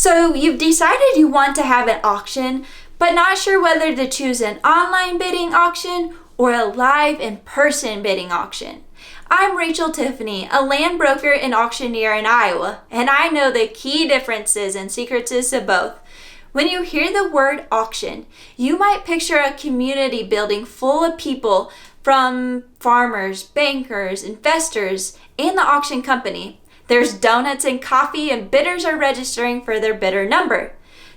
So you've decided you want to have an auction, but not sure whether to choose an online bidding auction or a live in-person bidding auction. I'm Rachel Tiffany, a land broker and auctioneer in Iowa, and I know the key differences and secrets of both. When you hear the word auction, you might picture a community building full of people from farmers, bankers, investors, and the auction company. There's donuts and coffee, and bidders are registering for their bidder number.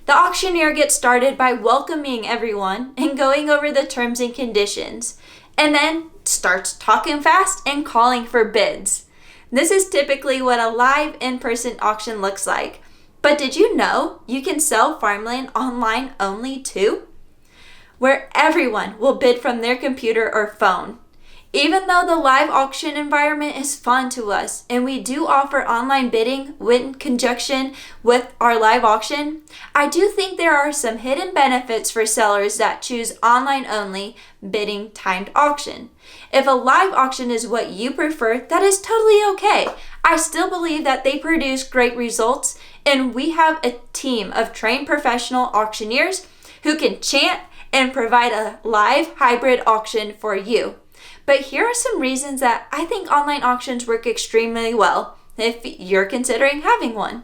The auctioneer gets started by welcoming everyone and going over the terms and conditions, and then starts talking fast and calling for bids. This is typically what a live in-person auction looks like. But did you know you can sell farmland online only too? Where everyone will bid from their computer or phone. Even though the live auction environment is fun to us and we do offer online bidding in conjunction with our live auction, I do think there are some hidden benefits for sellers that choose online only bidding timed auction. If a live auction is what you prefer, that is totally okay. I still believe that they produce great results, and we have a team of trained professional auctioneers who can chant and provide a live hybrid auction for you. But here are some reasons that I think online auctions work extremely well if you're considering having one.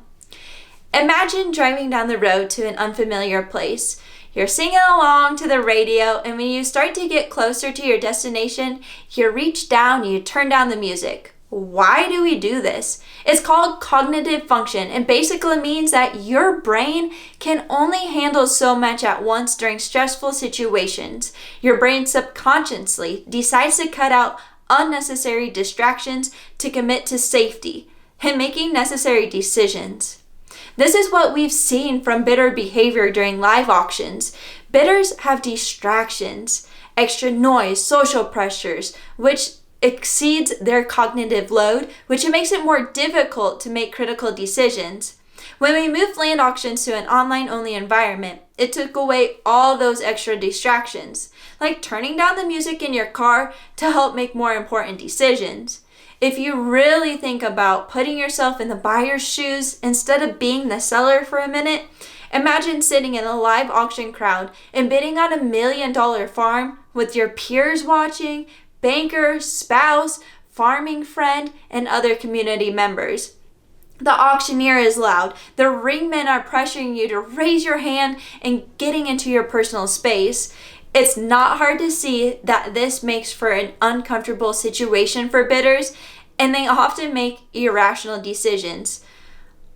Imagine driving down the road to an unfamiliar place. You're singing along to the radio, and when you start to get closer to your destination, you reach down, you turn down the music. Why do we do this? It's called cognitive function, and basically means that your brain can only handle so much at once during stressful situations. Your brain subconsciously decides to cut out unnecessary distractions to commit to safety and making necessary decisions. This is what we've seen from bidder behavior during live auctions. Bidders have distractions, extra noise, social pressures, which exceeds their cognitive load, which makes it more difficult to make critical decisions. When we moved land auctions to an online-only environment, it took away all those extra distractions, like turning down the music in your car to help make more important decisions. If you really think about putting yourself in the buyer's shoes instead of being the seller for a minute, imagine sitting in a live auction crowd and bidding on $1 million farm with your peers watching, banker, spouse, farming friend, and other community members. The auctioneer is loud. The ringmen are pressuring you to raise your hand and getting into your personal space. It's not hard to see that this makes for an uncomfortable situation for bidders, and they often make irrational decisions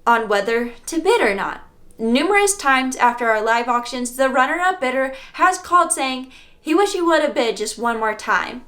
on whether to bid or not. Numerous times after our live auctions, the runner-up bidder has called saying he wished he would have bid just one more time.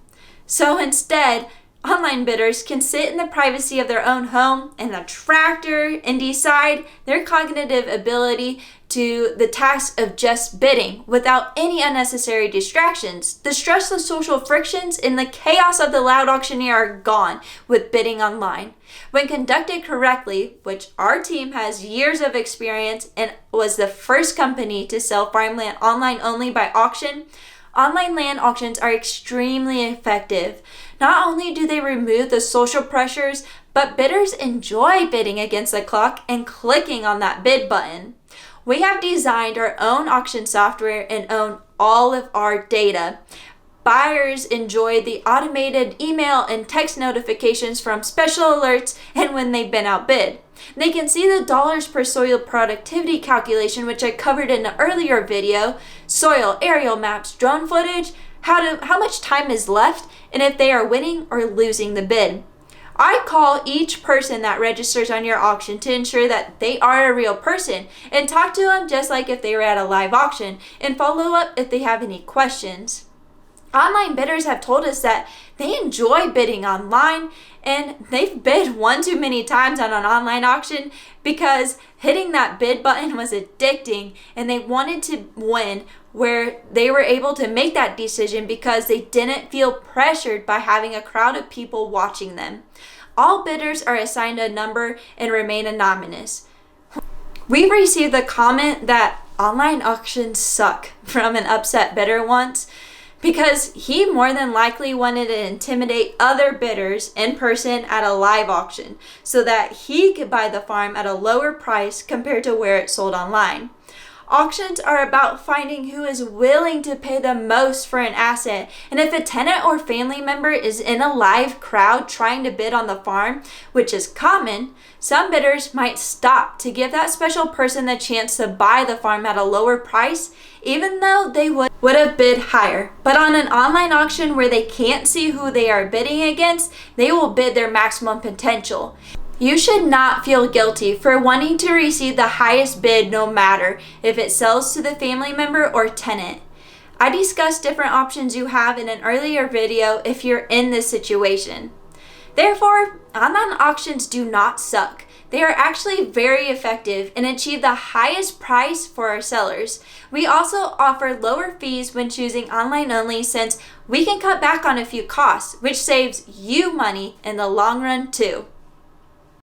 So instead, online bidders can sit in the privacy of their own home and a tractor and decide their cognitive ability to the task of just bidding without any unnecessary distractions. The stress of social frictions and the chaos of the loud auctioneer are gone with bidding online. When conducted correctly, which our team has years of experience and was the first company to sell farmland online only by auction, online land auctions are extremely effective. Not only do they remove the social pressures, but bidders enjoy bidding against the clock and clicking on that bid button. We have designed our own auction software and own all of our data. Buyers enjoy the automated email and text notifications from special alerts and when they've been outbid. They can see the dollars per soil productivity calculation, which I covered in an earlier video, soil, aerial maps, drone footage, how much time is left, and if they are winning or losing the bid. I call each person that registers on your auction to ensure that they are a real person and talk to them just like if they were at a live auction and follow up if they have any questions. Online bidders have told us that they enjoy bidding online, and they've bid one too many times on an online auction because hitting that bid button was addicting, and they wanted to win where they were able to make that decision because they didn't feel pressured by having a crowd of people watching them. All bidders are assigned a number and remain anonymous. We received the comment that online auctions suck from an upset bidder once, because he more than likely wanted to intimidate other bidders in person at a live auction so that he could buy the farm at a lower price compared to where it sold online. Auctions are about finding who is willing to pay the most for an asset, and if a tenant or family member is in a live crowd trying to bid on the farm, which is common, some bidders might stop to give that special person the chance to buy the farm at a lower price, even though they would have bid higher. But on an online auction where they can't see who they are bidding against, they will bid their maximum potential. You should not feel guilty for wanting to receive the highest bid no matter if it sells to the family member or tenant. I discussed different options you have in an earlier video if you're in this situation. Therefore, online auctions do not suck. They are actually very effective and achieve the highest price for our sellers. We also offer lower fees when choosing online only since we can cut back on a few costs, which saves you money in the long run too.